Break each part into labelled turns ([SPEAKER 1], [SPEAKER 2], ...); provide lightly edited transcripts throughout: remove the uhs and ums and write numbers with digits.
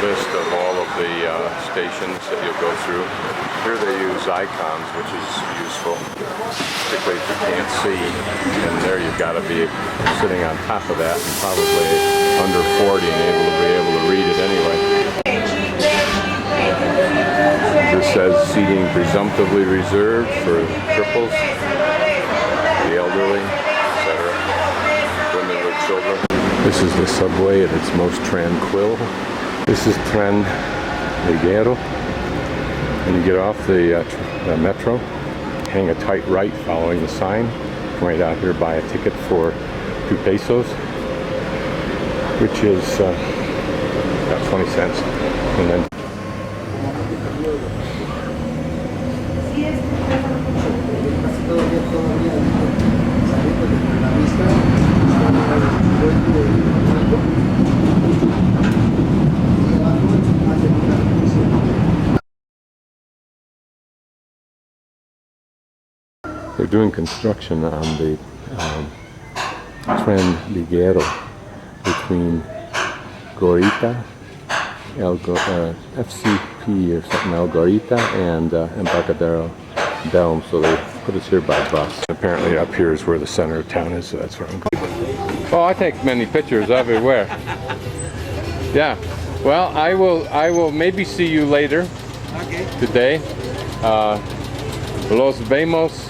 [SPEAKER 1] list of all of the stations that you'll go through. Here they use icons, which is useful, particularly if you can't see. And there you've got to be sitting on top of that and probably under 40 and able to read it anyway. This says seating presumptively reserved for cripples, the elderly, etc., women with children. This is the subway at its most tranquil. This is Tren Ligero. And you get off the metro, hang a tight right following the sign. Right out here, buy a ticket for 2 pesos, which is about 20 cents. And then they're doing construction on the Tren Ligero between Gorita, FCP or something, El Gorita, and Embarcadero Belem. So they put us here by bus. Apparently up here is where the center of town is, so that's where I'm going. Oh, I take many pictures everywhere. Yeah. Well, I will maybe see you later today. Los vemos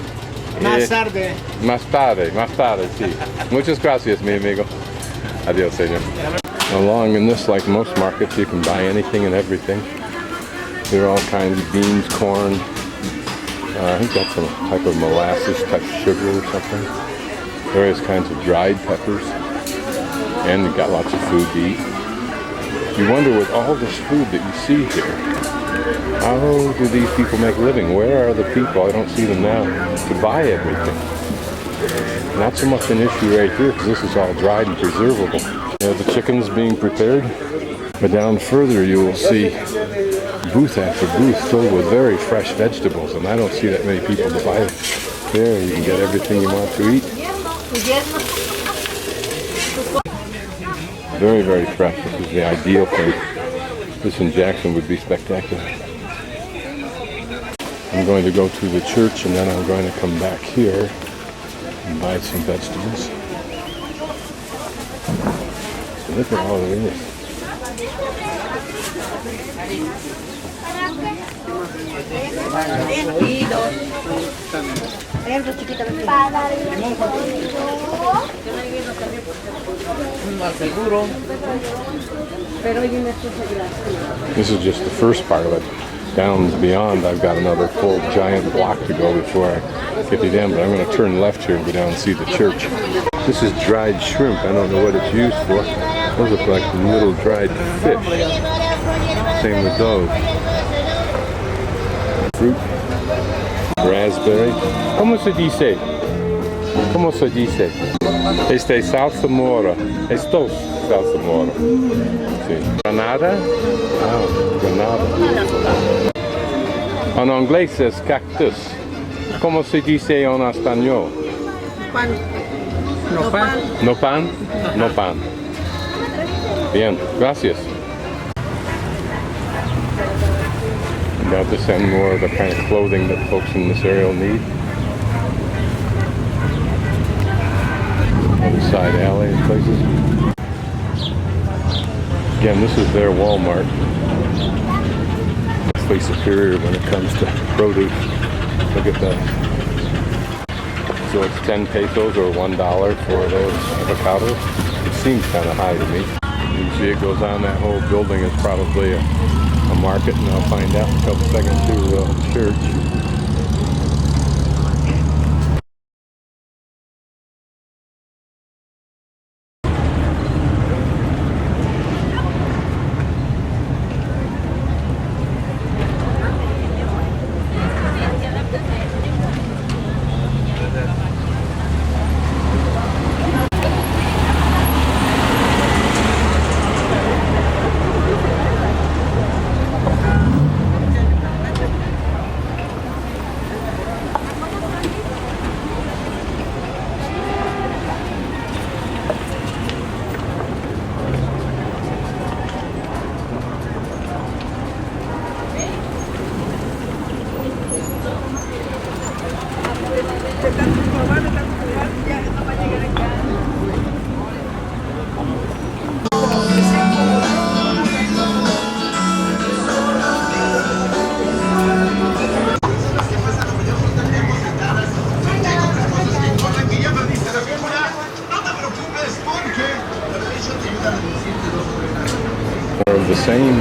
[SPEAKER 2] más tarde.
[SPEAKER 1] Más tarde, sí. Muchas gracias, mi amigo. Adios, señor. Along in this, like most markets, you can buy anything and everything. There are all kinds of beans, corn. I think that's some type of molasses type sugar or something. Various kinds of dried peppers. And you've got lots of food to eat. You wonder, with all this food that you see here, how do these people make a living? Where are the people, I don't see them now, to buy everything? Not so much an issue right here, because this is all dried and preservable. You have the chickens being prepared, but down further you will see booth after booth filled with very fresh vegetables, and I don't see that many people to buy it. There, you can get everything you want to eat. Very, very fresh. This is the ideal thing. This in Jackson would be spectacular. I'm going to go to the church, and then I'm going to come back here and buy some vegetables. So look at all of this. This is just the first part of it. Down beyond, I've got another full giant block to go before I get to them, but I'm going to turn left here and go down and see the church. This is dried shrimp. I don't know what it's used for. Those look like little dried fish. Same with those. Fruit. Raspberry. ¿Cómo se dice? ¿Cómo se dice? Este es salsa mora. Estos salsa mora. Sí. Granada? Ah, granada. En inglés es cactus. ¿Cómo se dice en español?
[SPEAKER 2] Pan. No pan.
[SPEAKER 1] No pan? No pan. Bien, gracias. About this and more of the kind of clothing that folks in this area will need. Other side alley and places. Again, this is their Walmart. Vastly superior when it comes to produce. Look at that. So it's 10 pesos or $1 for those avocados. It seems kind of high to me. You see it goes on, that whole building is probably a market, and I'll find out in a couple seconds to the church. the same.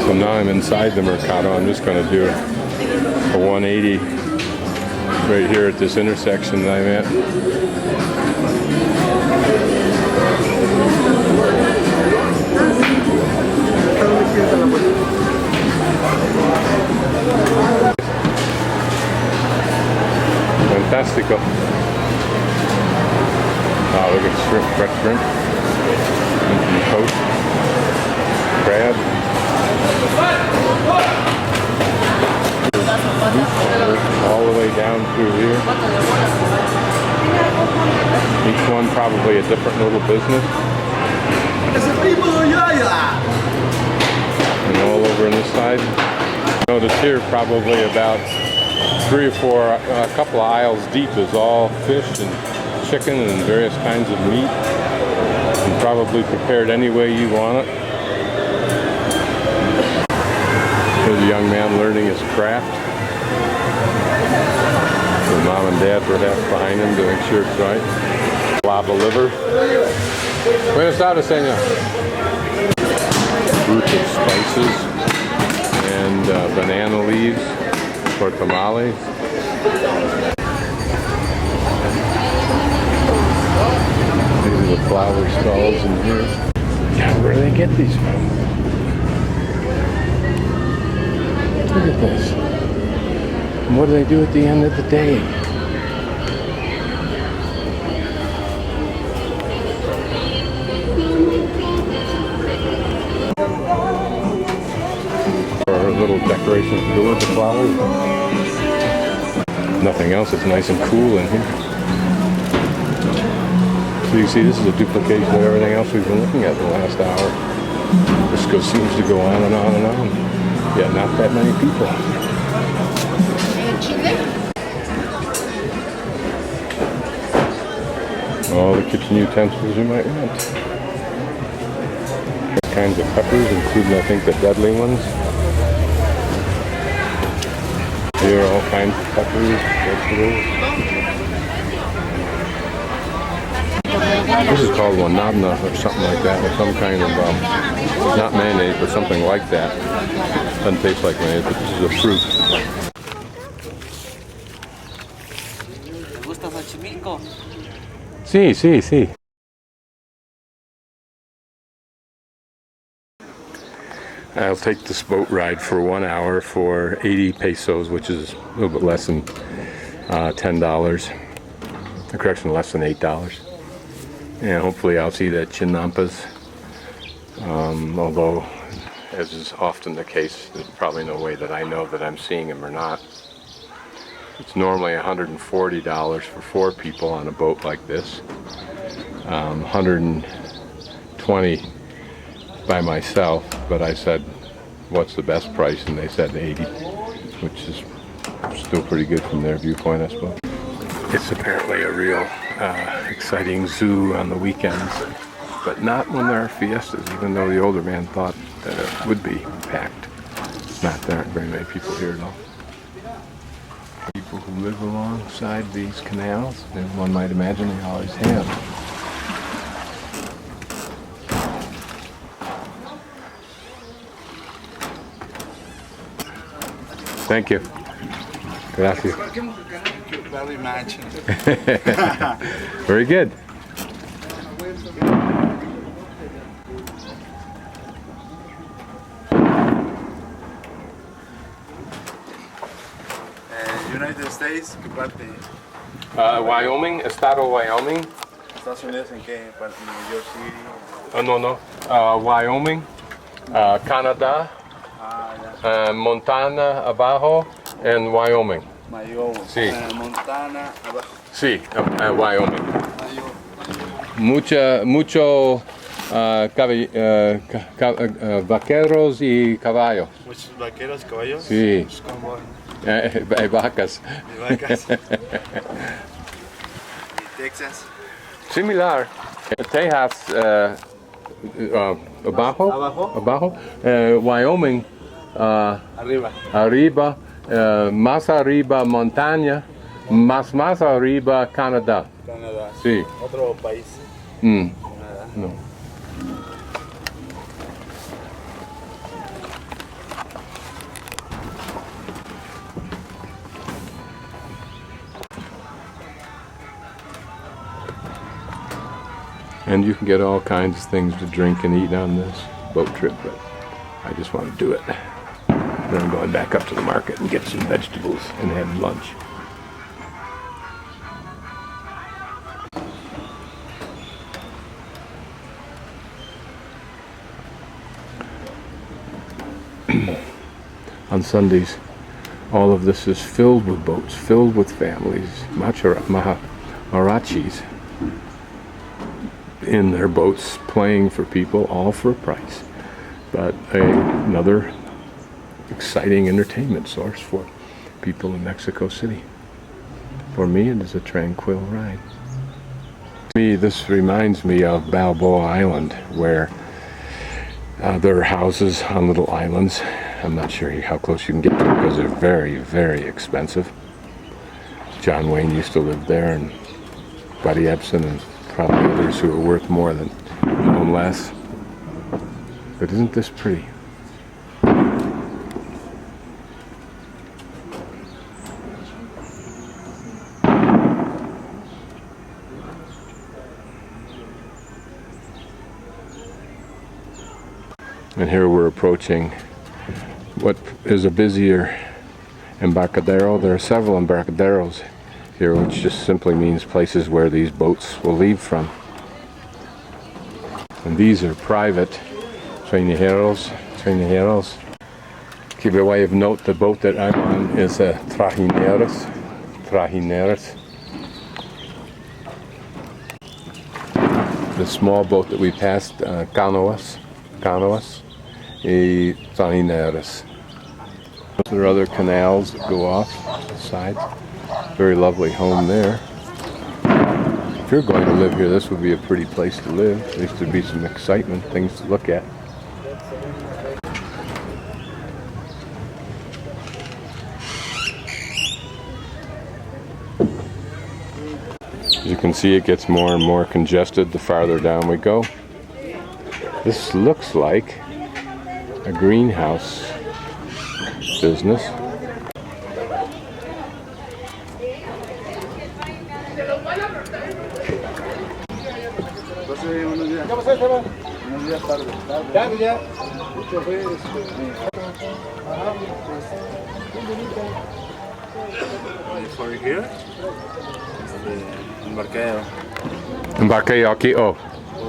[SPEAKER 1] So now I'm inside the Mercado. I'm just going to do a 180 right here at this intersection that I'm at. Fantastico. Oh, look at shrimp, fresh shrimp. And some toast. Crab. All the way down through here. Each one probably a different little business. And all over on this side. Notice here probably about 3 or 4, a couple of aisles deep is all fish and chicken and various kinds of meat. And probably prepared any way you want it. There's a young man learning his craft. His mom and dad perhaps behind him to make sure it's right. Lava liver. Buenas tardes, señor. Fruits of spices and banana leaves for tamales. These are the flower stalls in here. God, where do they get these from? Look at this. And what do they do at the end of the day? Or little decorations to go with the flowers. Nothing else. It's nice and cool in here. So you see, this is a duplication of everything else we've been looking at the last hour. This seems to go on and on and on. Yeah, not that many people. All the kitchen utensils you might want. All kinds of peppers, including I think the deadly ones. Here are all kinds of peppers, vegetables. This is called wanabna or something like that, or some kind of, not mayonnaise, but something like that. Doesn't taste like mayonnaise, but this is a fruit.
[SPEAKER 3] ¿Te gusta Xochimilco?
[SPEAKER 1] Sí, sí, sí. I'll take this boat ride for 1 hour for 80 pesos, which is a little bit less than $10. Correction, less than $8. And hopefully I'll see the chinampas. Although, as is often the case, there's probably no way that I know that I'm seeing them or not. It's normally $140 for 4 people on a boat like this. 120 by myself, but I said, what's the best price? And they said 80, which is still pretty good from their viewpoint, I suppose. It's apparently a real exciting zoo on the weekends, but not when there are fiestas, even though the older man thought that it would be packed. There aren't very many people here at all. People who live alongside these canals, and one might imagine they always have. Thank you. Gracias.
[SPEAKER 2] Very much.
[SPEAKER 1] Very good.
[SPEAKER 2] United States, ¿qué parte?
[SPEAKER 1] Wyoming, estado Wyoming.
[SPEAKER 2] Estados Unidos, ¿en qué parte? New York City.
[SPEAKER 1] No. Wyoming, Canadá, Montana abajo, and Wyoming.
[SPEAKER 2] Wyoming.
[SPEAKER 1] Sí.
[SPEAKER 2] Montana, abajo.
[SPEAKER 1] Sí, Wyoming. Mucho vaqueros y caballos.
[SPEAKER 2] Muchos vaqueros, caballos.
[SPEAKER 1] Sí.
[SPEAKER 2] Como
[SPEAKER 1] Vacas.
[SPEAKER 2] vacas. ¿Y Texas?
[SPEAKER 1] Similar. Texas abajo.
[SPEAKER 2] Abajo.
[SPEAKER 1] Wyoming
[SPEAKER 2] Arriba.
[SPEAKER 1] arriba Más arriba montaña, más arriba Canadá.
[SPEAKER 2] Canadá.
[SPEAKER 1] Sí.
[SPEAKER 2] Otro país.
[SPEAKER 1] Canadá. No. And you can get all kinds of things to drink and eat on this boat trip, but I just want to do it. Then I'm going back up to the market and get some vegetables and have lunch. On Sundays, all of this is filled with boats, filled with families, marachis in their boats playing for people, all for a price. But another exciting entertainment source for people in Mexico City. For me, it is a tranquil ride. To me, this reminds me of Balboa Island, where there are houses on little islands. I'm not sure how close you can get to them because they're very, very expensive. John Wayne used to live there, and Buddy Ebsen, and probably others who are worth more than own less. But isn't this pretty? And here we're approaching what is a busier Embarcadero. There are several Embarcaderos here, which just simply means places where these boats will leave from. And these are private trajineros. Keep a way of note, the boat that I'm on is a trajineros. The small boat that we passed, canoas, y trajineros. There are other canals that go off the sides. Very lovely home there. If you're going to live here, this would be a pretty place to live. At least there'd be some excitement, things to look at. As you can see, it gets more and more congested the farther down we go. This looks like a greenhouse business.
[SPEAKER 2] For here, Embarcadero.
[SPEAKER 1] Embarqué aquí, oh.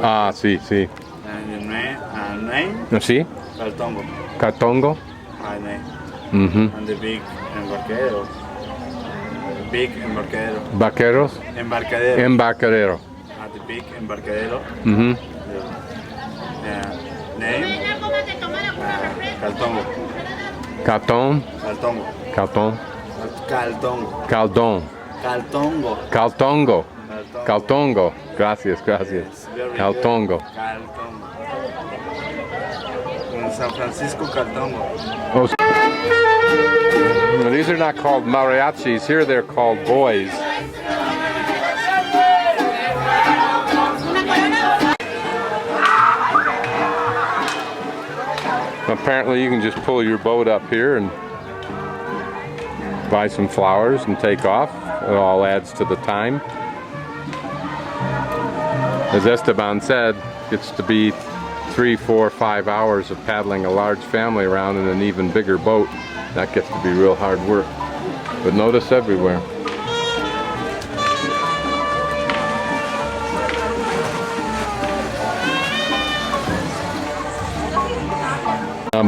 [SPEAKER 1] Ah, sí, sí.
[SPEAKER 2] And your name?
[SPEAKER 1] ¿Sí?
[SPEAKER 2] Caltongo.
[SPEAKER 1] Cartongo?
[SPEAKER 2] My name.
[SPEAKER 1] Mm-hmm.
[SPEAKER 2] And the big Embarcadero. Big Embarcadero.
[SPEAKER 1] Vaqueros?
[SPEAKER 2] Embarcadero.
[SPEAKER 1] Embarcadero.
[SPEAKER 2] At the big Embarcadero.
[SPEAKER 1] Mm-hmm.
[SPEAKER 2] Name? Caltongo.
[SPEAKER 1] Carton?
[SPEAKER 2] Caltongo.
[SPEAKER 1] Carton?
[SPEAKER 2] Caltongo.
[SPEAKER 1] Caldón.
[SPEAKER 2] Caltongo.
[SPEAKER 1] Caltongo. Caltongo. Gracias, gracias. Caltongo.
[SPEAKER 2] Caltongo. In San Francisco, Caltongo.
[SPEAKER 1] Oh, these are not called mariachis. Here they're called boys. Apparently you can just pull your boat up here and buy some flowers and take off. It all adds to the time. As Esteban said, it's to be 3, 4, 5 hours of paddling a large family around in an even bigger boat. That gets to be real hard work. But notice everywhere.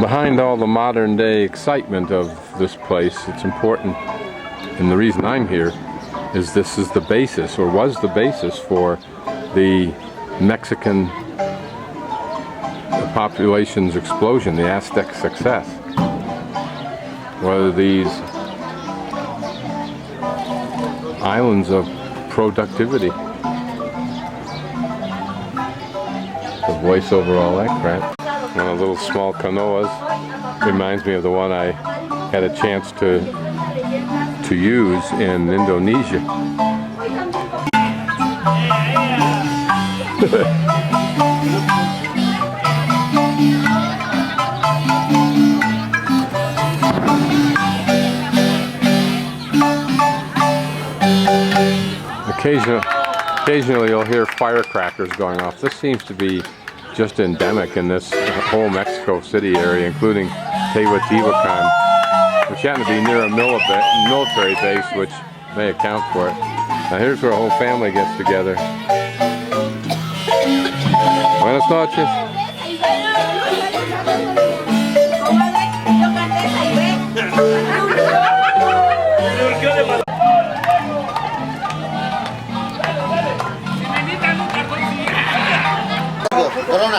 [SPEAKER 1] Behind all the modern day excitement of this place, it's important, and the reason I'm here is this is the basis, or was the basis, for the Mexican population's explosion, the Aztec success. Whether these islands of productivity, the voice over all that crap. One of the little small canoas reminds me of the one I had a chance to use in Indonesia. Occasionally you'll hear firecrackers going off. This seems to be just endemic in this whole Mexico City area, including Teotihuacan, which happen to be near a military base, which may account for it. Now here's where a whole family gets together. Buenas noches.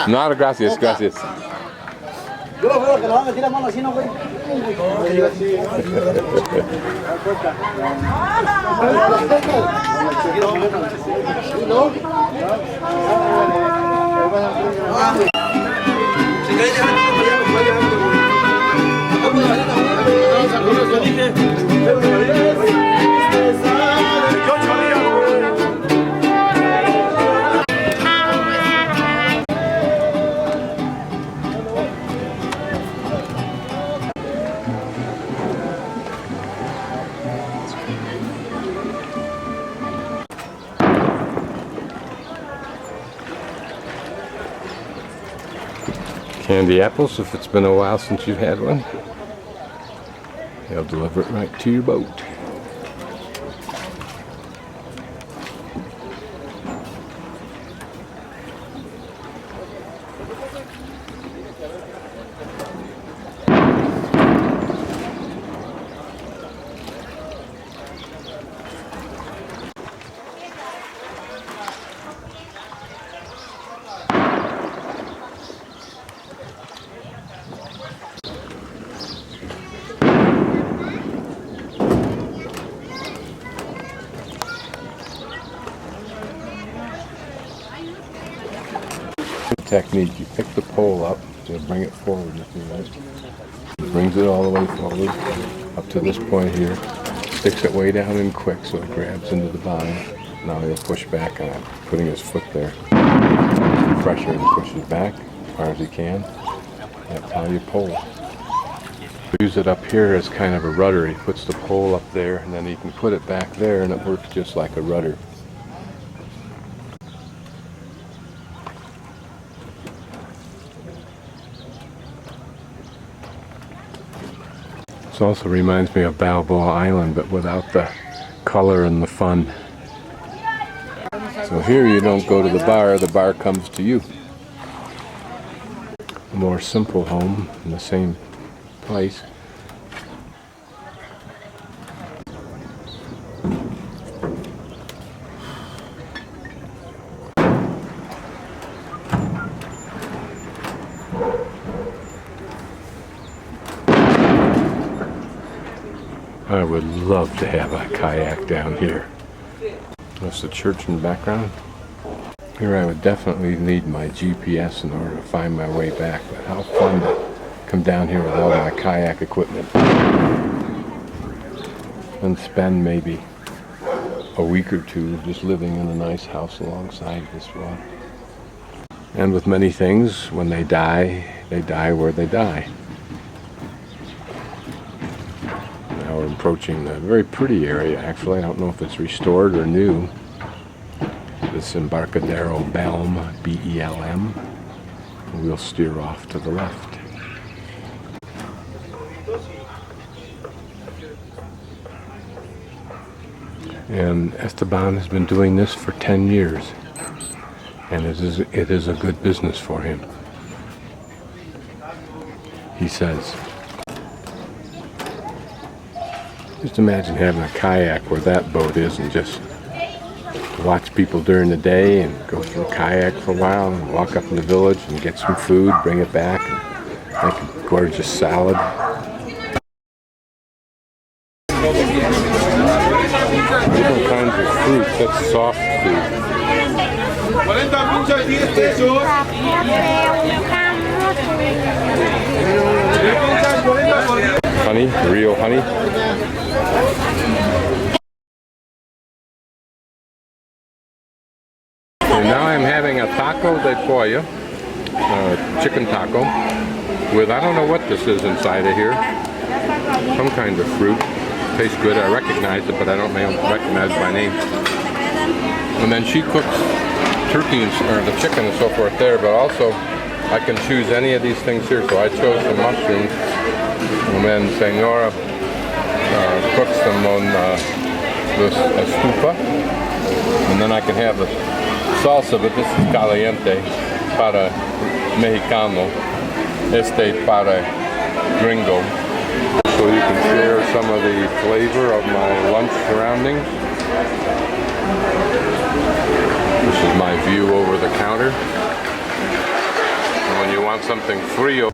[SPEAKER 1] No, gracias, gracias.
[SPEAKER 4] Yo lo veo que lo van a meter la mano así, ¿no, güey?
[SPEAKER 1] Candy apples, if it's been a while since you've had one. They'll deliver it right to your boat. Technique, you pick the pole up, so bring it forward if you like. Brings it all the way forward up to this point here, sticks it way down in quick so it grabs into the bottom. Now he'll push back on it, putting his foot there. Pressure, and pushes back as far as he can. That's how you pole. Use it up here as kind of a rudder. He puts the pole up there and then he can put it back there and it works just like a rudder. This also reminds me of Balboa Island, but without the color and the fun. So here you don't go to the bar comes to you. A more simple home in the same place. I would love to have a kayak down here. That's the church in the background. Here I would definitely need my GPS in order to find my way back, but how fun to come down here with all my kayak equipment and spend maybe a week or two just living in a nice house alongside this one. And with many things, when they die where they die. Now we're approaching a very pretty area, actually. I don't know if it's restored or new. This Embarcadero Belem, B-E-L-M. We'll steer off to the left. And Esteban has been doing this for 10 years. And it is a good business for him. He says. Just imagine having a kayak where that boat is and just watch people during the day and go through a kayak for a while and walk up in the village and get some food, bring it back, and make a gorgeous salad. Different kinds of fruit, that's soft food. honey, real honey. And now I'm having a taco de pollo, chicken taco, with I don't know what this is inside of here. Some kind of fruit. Tastes good. I recognize it, but I don't recognize my name. And then she cooks turkey or the chicken and so forth there, but also I can choose any of these things here. So I chose the mushrooms, and then Senora cooks them on this estufa, and then I can have the salsa, but this is caliente para mexicano, este para gringo. So you can share some of the flavor of my lunch surroundings. This is my view over the counter. And when you want something frio,